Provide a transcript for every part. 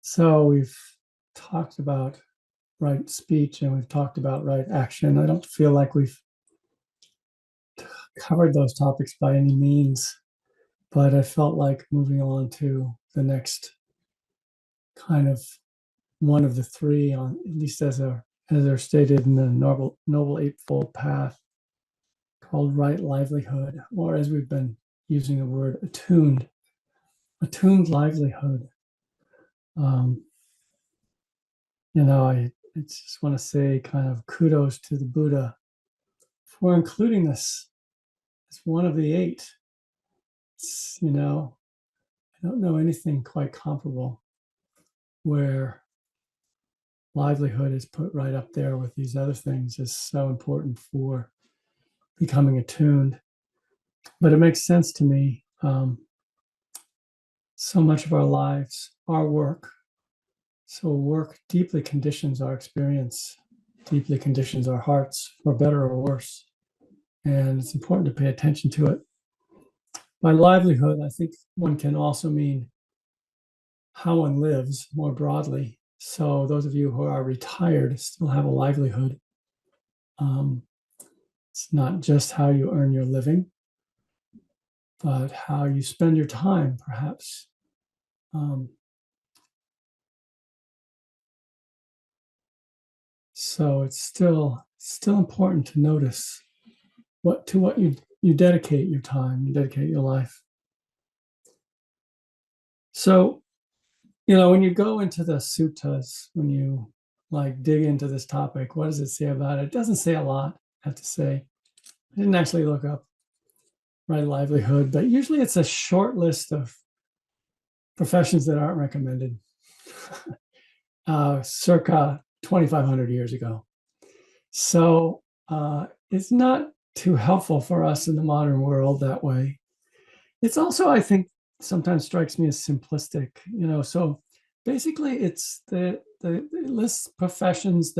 So we've talked about right speech and we've talked about right action. I don't feel like we've covered those topics by any means, but I felt like moving on to the next kind of one of the three, on at least as they're stated in the Noble Eightfold Path, called right livelihood, or as we've been using the word attuned livelihood. Um, I just want to say kind of kudos to the Buddha for including this as one of the eight. I don't know anything quite comparable where livelihood is put right up there with these other things is so important for becoming attuned. But it makes sense to me. So much of our lives, our work, so work deeply conditions our experience, deeply conditions our hearts, for better or worse. And it's important to pay attention to it. By livelihood, I think one can also mean how one lives more broadly. So those of you who are retired still have a livelihood. It's not just how you earn your living, but how you spend your time, perhaps. So it's still important to notice what you dedicate your time, you dedicate your life. So, when you go into the suttas, when you dig into this topic, what does it say about it? It doesn't say a lot, I have to say. I didn't actually look up right livelihood, but usually it's a short list of professions that aren't recommended circa 2,500 years ago. So it's not too helpful for us in the modern world that way. It's also, I think, sometimes strikes me as simplistic, so basically it's the lists professions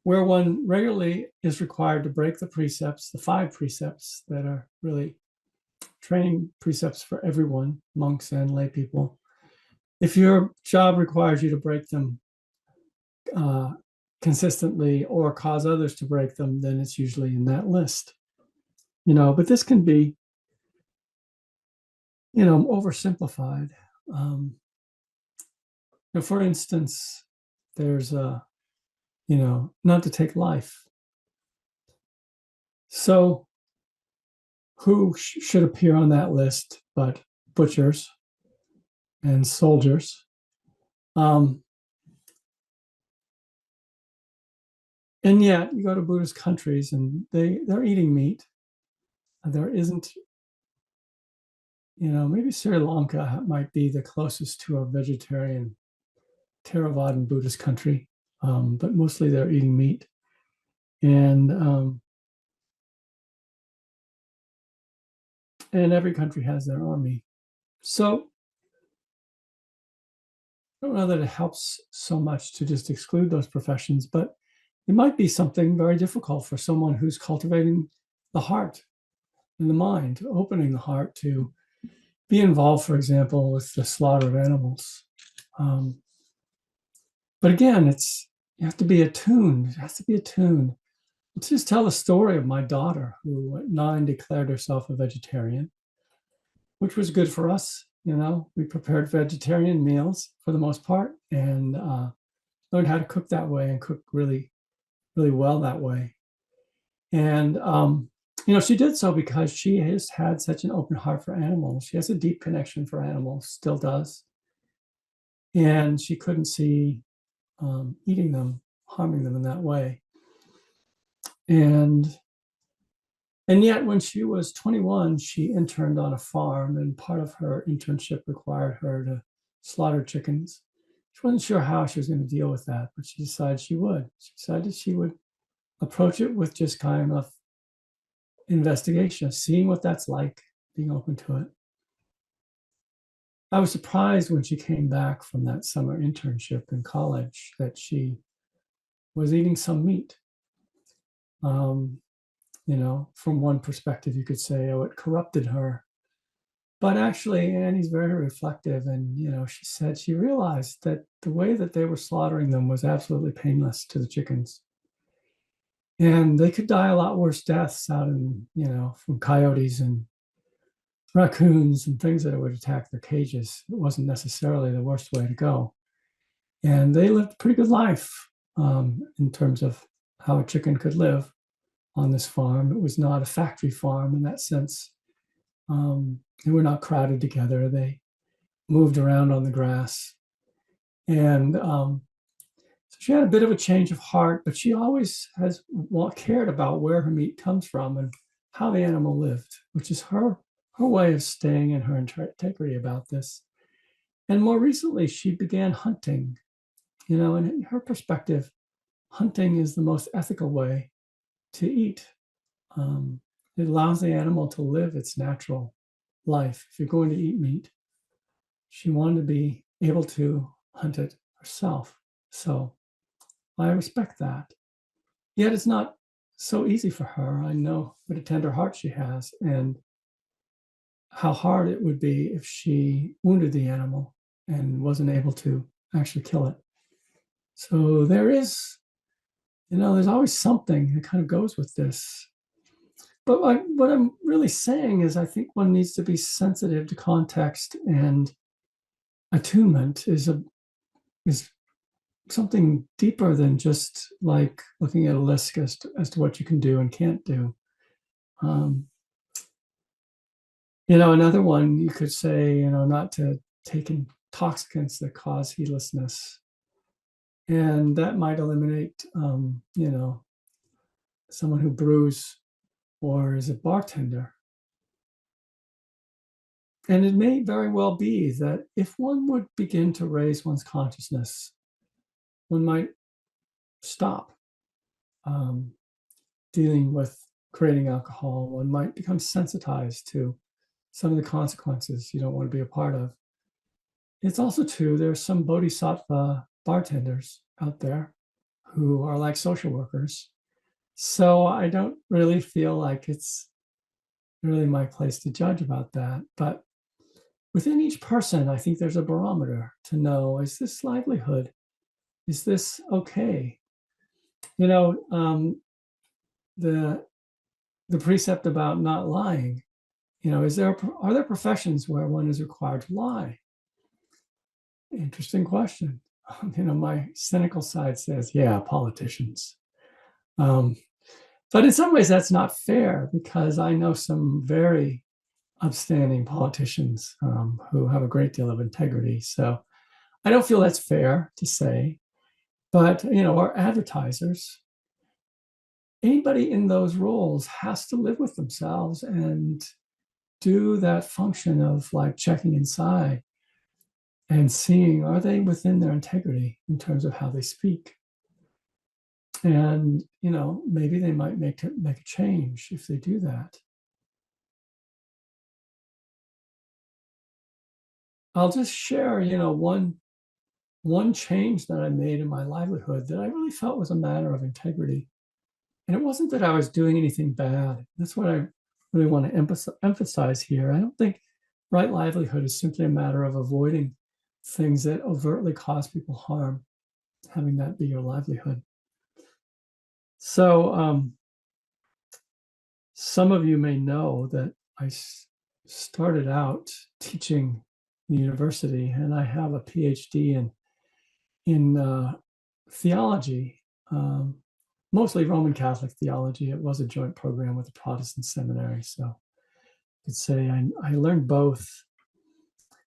where one regularly is required to break the precepts, the 5 precepts that are really training precepts for everyone, monks and lay people. If your job requires you to break them consistently or cause others to break them, then it's usually in that list. But this can be, oversimplified. For instance, there's not to take life. So who should appear on that list but butchers and soldiers? And yet you go to Buddhist countries and they're eating meat. There isn't, maybe Sri Lanka might be the closest to a vegetarian Theravadan Buddhist country, but mostly they're eating meat. And every country has their army. So I don't know that it helps so much to just exclude those professions, but it might be something very difficult for someone who's cultivating the heart and the mind, opening the heart to be involved, for example, with the slaughter of animals. But again, you have to be attuned. It has to be attuned. Let's just tell the story of my daughter, who at 9 declared herself a vegetarian, which was good for us. We prepared vegetarian meals for the most part, and learned how to cook that way and cook really, really well that way. And she did so because she has had such an open heart for animals. She has a deep connection for animals, still does, and she couldn't see eating them, harming them in that way. And yet, when she was 21, she interned on a farm, and part of her internship required her to slaughter chickens. She wasn't sure how she was going to deal with that, but she decided she would. She decided she would approach it with just kind of investigation, seeing what that's like, being open to it. I was surprised when she came back from that summer internship in college that she was eating some meat. From one perspective, you could say, oh, it corrupted her. But actually, Annie's very reflective, and she said she realized that the way that they were slaughtering them was absolutely painless to the chickens, and they could die a lot worse deaths out in from coyotes and raccoons and things that would attack their cages. It wasn't necessarily the worst way to go, and they lived a pretty good life in terms of how a chicken could live on this farm. It was not a factory farm in that sense. They were not crowded together. They moved around on the grass. And so she had a bit of a change of heart, but she always has cared about where her meat comes from and how the animal lived, which is her way of staying in her integrity about this. And more recently, she began hunting. And in her perspective, hunting is the most ethical way to eat. It allows the animal to live its natural life. If you're going to eat meat, she wanted to be able to hunt it herself. So I respect that. Yet it's not so easy for her. I know what a tender heart she has and how hard it would be if she wounded the animal and wasn't able to actually kill it. So there is, there's always something that kind of goes with this. But what I'm really saying is I think one needs to be sensitive to context, and attunement is something deeper than just like looking at a list as to what you can do and can't do. Another one you could say, not to take intoxicants that cause heedlessness. And that might eliminate, someone who brews or is a bartender. And it may very well be that if one would begin to raise one's consciousness, one might stop dealing with creating alcohol. One might become sensitized to some of the consequences you don't want to be a part of. It's also true, there's some bodhisattva bartenders out there who are like social workers. So I don't really feel like it's really my place to judge about that. But within each person, I think there's a barometer to know, is this livelihood? Is this okay? The precept about not lying, are there professions where one is required to lie? Interesting question. My cynical side says, yeah, politicians. But in some ways that's not fair, because I know some very upstanding politicians who have a great deal of integrity. So I don't feel that's fair to say. But, our advertisers, anybody in those roles has to live with themselves and do that function of like checking inside and seeing, are they within their integrity in terms of how they speak? And, maybe they might make a change if they do that. I'll just share, one change that I made in my livelihood that I really felt was a matter of integrity. And it wasn't that I was doing anything bad. That's what I really want to emphasize here. I don't think right livelihood is simply a matter of avoiding things that overtly cause people harm, having that be your livelihood. So some of you may know that I started out teaching in the university, and I have a PhD in theology, mostly Roman Catholic theology. It was a joint program with the Protestant seminary, so I could say I learned both.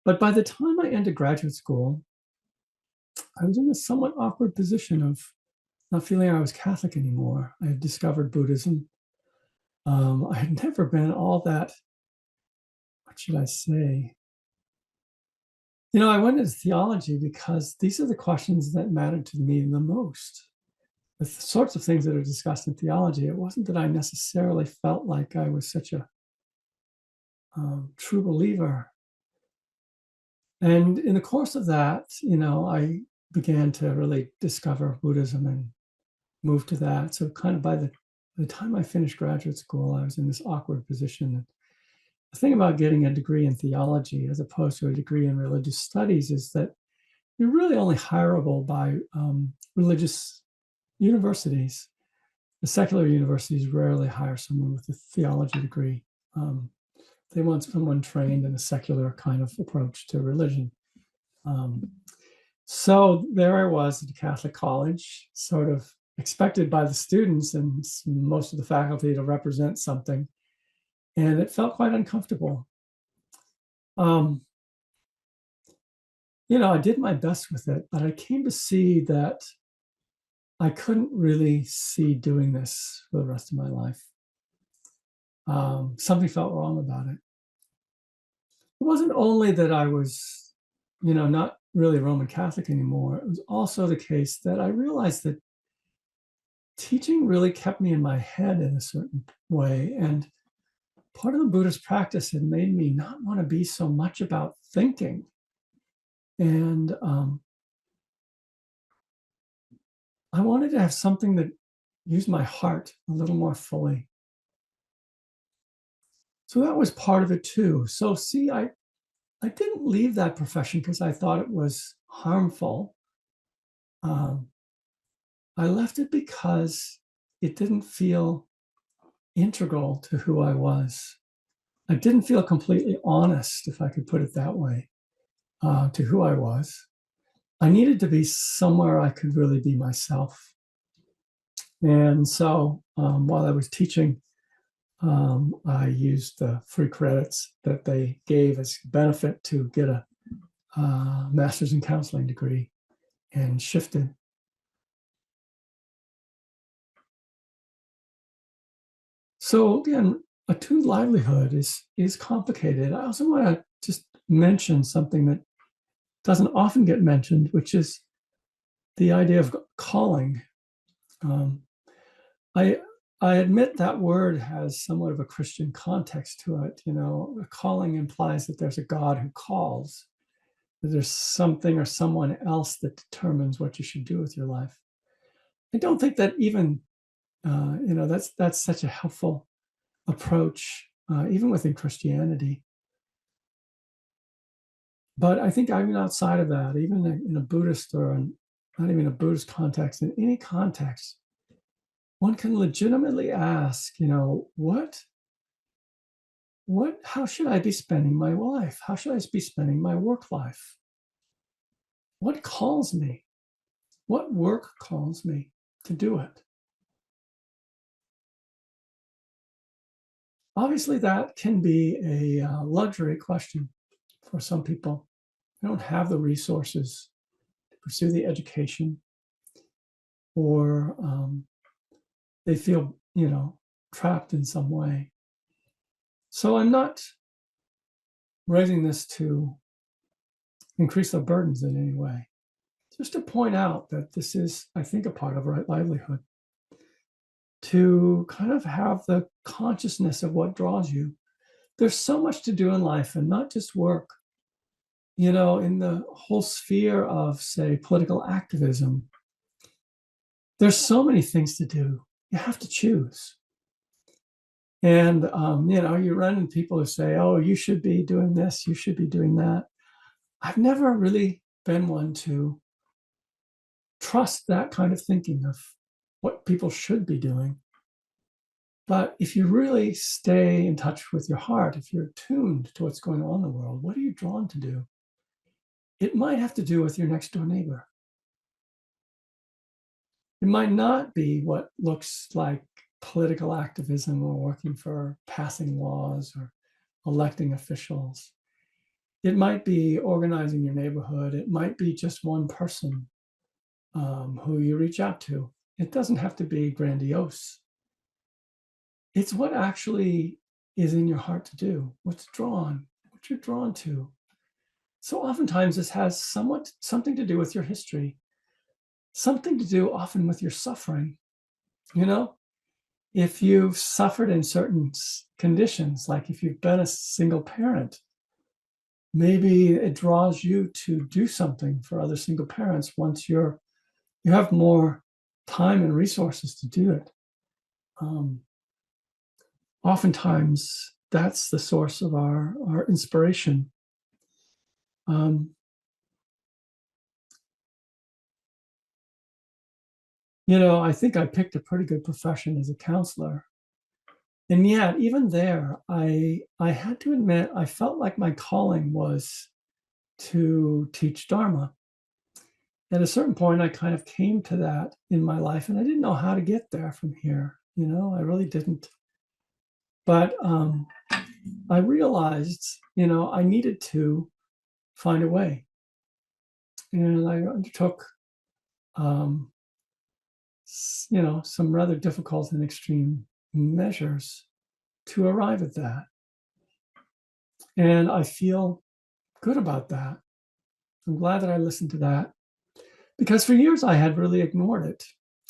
But by the time I entered graduate school, I was in a somewhat awkward position of not feeling I was Catholic anymore. I had discovered Buddhism. I had never been all that, what should I say? I went into theology because these are the questions that mattered to me the most. The sorts of things that are discussed in theology, it wasn't that I necessarily felt like I was such a true believer. And in the course of that, I began to really discover Buddhism and move to that. So kind of by the time I finished graduate school, I was in this awkward position. the thing about getting a degree in theology as opposed to a degree in religious studies is that you're really only hireable by religious universities. The secular universities rarely hire someone with a theology degree. They want someone trained in a secular kind of approach to religion. So there I was at a Catholic college, sort of expected by the students and most of the faculty to represent something. And it felt quite uncomfortable. I did my best with it, but I came to see that I couldn't really see doing this for the rest of my life. Something felt wrong about it. It wasn't only that I was, not really Roman Catholic anymore. It was also the case that I realized that teaching really kept me in my head in a certain way. And part of the Buddhist practice had made me not want to be so much about thinking. And I wanted to have something that used my heart a little more fully. So that was part of it too. So see, I didn't leave that profession because I thought it was harmful. I left it because it didn't feel integral to who I was. I didn't feel completely honest, if I could put it that way, to who I was. I needed to be somewhere I could really be myself. And so while I was teaching, I used the free credits that they gave as benefit to get a master's in counseling degree and shifted. So again, attuned livelihood is complicated. I also want to just mention something that doesn't often get mentioned, which is the idea of calling. I admit that word has somewhat of a Christian context to it. A calling implies that there's a God who calls, that there's something or someone else that determines what you should do with your life. I don't think that even, that's such a helpful approach, even within Christianity. But I think even outside of that, even in a Buddhist or not even a Buddhist context, in any context, one can legitimately ask, how should I be spending my life? How should I be spending my work life? What calls me? What work calls me to do it? Obviously, that can be a luxury question for some people. They don't have the resources to pursue the education, or they feel, trapped in some way. So I'm not raising this to increase their burdens in any way. Just to point out that this is, I think, a part of right livelihood. To kind of have the consciousness of what draws you. There's so much to do in life, and not just work. In the whole sphere of, say, political activism, there's so many things to do. You have to choose. And, you run into people who say, oh, you should be doing this, you should be doing that. I've never really been one to trust that kind of thinking of what people should be doing. But if you really stay in touch with your heart, if you're attuned to what's going on in the world, what are you drawn to do? It might have to do with your next door neighbor. It might not be what looks like political activism or working for passing laws or electing officials. It might be organizing your neighborhood. It might be just one person who you reach out to. It doesn't have to be grandiose. It's what actually is in your heart to do, what you're drawn to. So oftentimes this has something to do with your history, something to do often with your suffering. If you've suffered in certain conditions, like if you've been a single parent, maybe it draws you to do something for other single parents once you have more time and resources to do it. Oftentimes that's the source of our inspiration. Um, I think I picked a pretty good profession as a counselor. And yet, even there, I had to admit, I felt like my calling was to teach Dharma. At a certain point, I kind of came to that in my life, and I didn't know how to get there from here. I really didn't. But I realized, I needed to find a way. And I undertook, um, some rather difficult and extreme measures to arrive at that. And I feel good about that. I'm glad that I listened to that because for years I had really ignored it.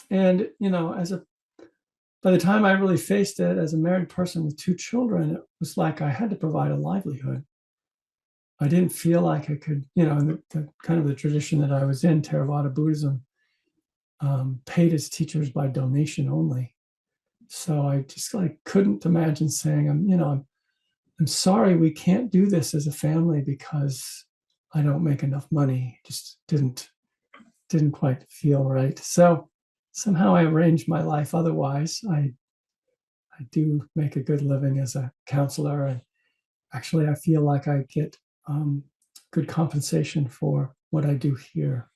And, by the time I really faced it as a married person with 2 children, it was like I had to provide a livelihood. I didn't feel like I could, in the kind of the tradition that I was in, Theravada Buddhism, paid its teachers by donation only. So I just couldn't imagine saying, I'm sorry we can't do this as a family because I don't make enough money. Just didn't quite feel right. So somehow I arranged my life otherwise. I do make a good living as a counselor, and actually I feel like I get good compensation for what I do here.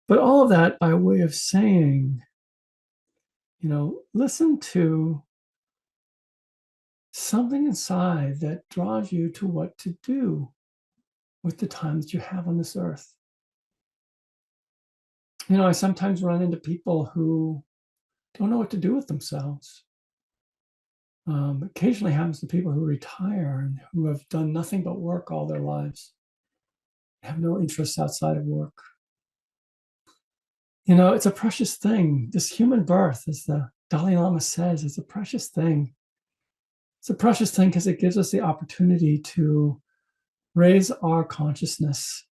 But all of that by way of saying, listen to something inside that draws you to what to do with the time that you have on this earth. I sometimes run into people who don't know what to do with themselves. Occasionally happens to people who retire and who have done nothing but work all their lives, have no interests outside of work. It's a precious thing. This human birth, as the Dalai Lama says, is a precious thing. It's a precious thing because it gives us the opportunity to raise our consciousness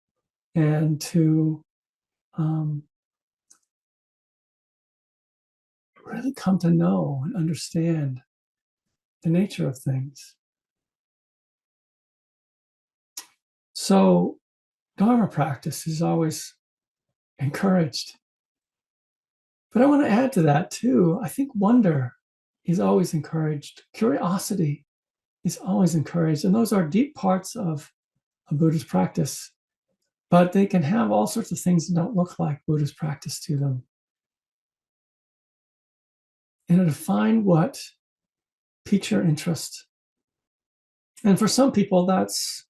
and to really come to know and understand the nature of things. So Dharma practice is always encouraged. But I want to add to that too. I think wonder is always encouraged. Curiosity is always encouraged. And those are deep parts of a Buddhist practice. But they can have all sorts of things that don't look like Buddhist practice to them. To find what piques your interest. And for some people, that's,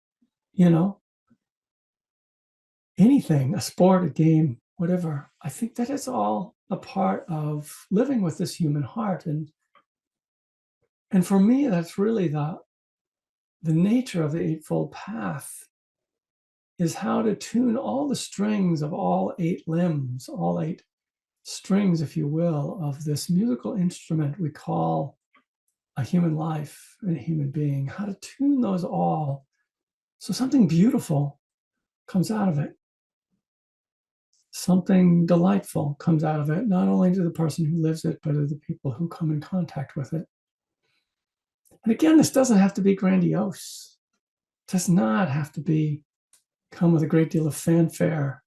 anything, a sport, a game, whatever. I think that is all a part of living with this human heart. And for me, that's really the nature of the Eightfold Path, is how to tune all the strings of all 8 limbs, all 8 strings, if you will, of this musical instrument we call a human life and a human being, how to tune those all so something beautiful comes out of it. Something delightful comes out of it, not only to the person who lives it, but to the people who come in contact with it. And again, this doesn't have to be grandiose. It does not have to come with a great deal of fanfare.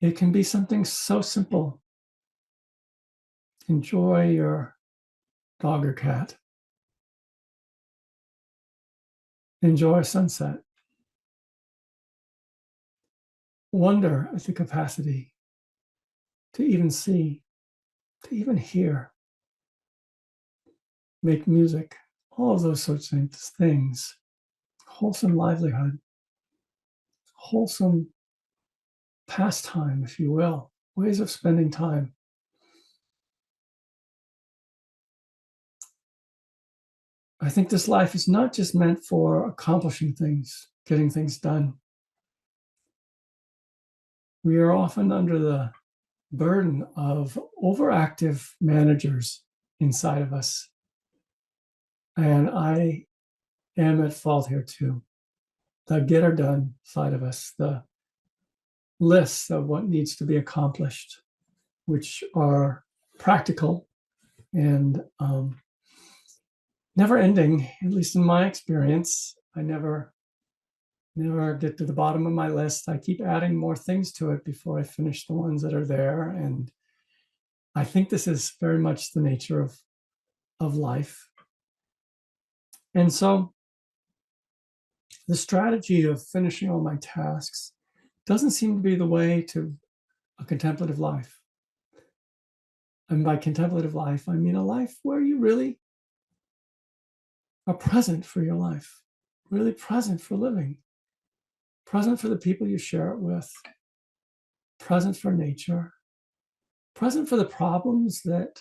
It can be something so simple. Enjoy your dog or cat. Enjoy a sunset. Wonder at the capacity to even see, to even hear, make music, all of those sorts of things. Wholesome livelihood, wholesome pastime, if you will, ways of spending time. I think this life is not just meant for accomplishing things, getting things done. We are often under the burden of overactive managers inside of us. And I am at fault here too. The get or done side of us, the lists of what needs to be accomplished, which are practical and never ending, at least in my experience. I never get to the bottom of my list. I keep adding more things to it before I finish the ones that are there. And I think this is very much the nature of life. And so the strategy of finishing all my tasks doesn't seem to be the way to a contemplative life. And by contemplative life, I mean a life where you really are present for your life, really present for living, present for the people you share it with, present for nature, present for the problems that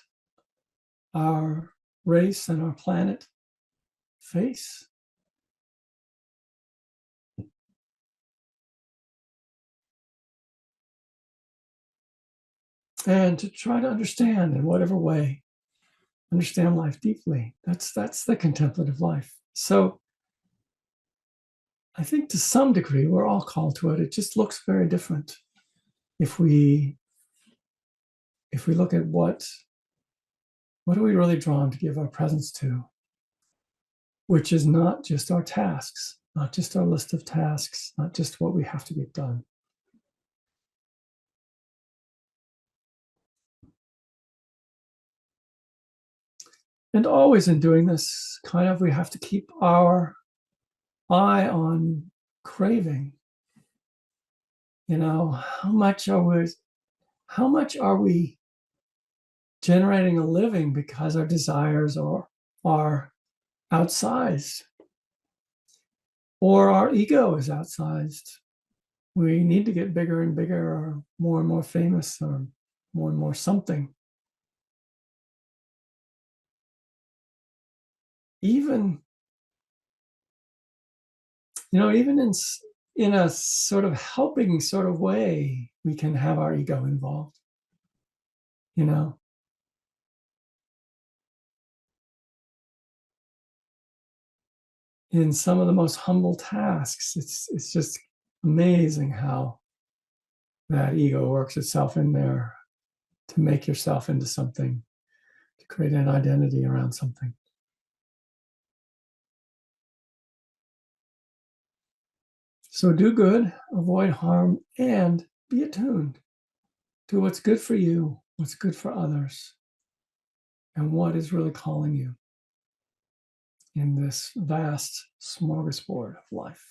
our race and our planet face. And to try to understand in whatever way, understand life deeply. That's the contemplative life. So I think to some degree we're all called to it. It just looks very different if we look at what are we really drawn to give our presence to, which is not just our tasks, not just our list of tasks, not just what we have to get done. And always in doing this, kind of we have to keep our eye on craving. You know, how much are we generating a living because our desires are outsized, or our ego is outsized? We need to get bigger and bigger, or more and more famous, or more and more something. Even in a sort of helping sort of way, we can have our ego involved. You know, in some of the most humble tasks, it's just amazing how that ego works itself in there to make yourself into something, to create an identity around something. So do good, avoid harm, and be attuned to what's good for you, what's good for others, and what is really calling you in this vast smorgasbord of life.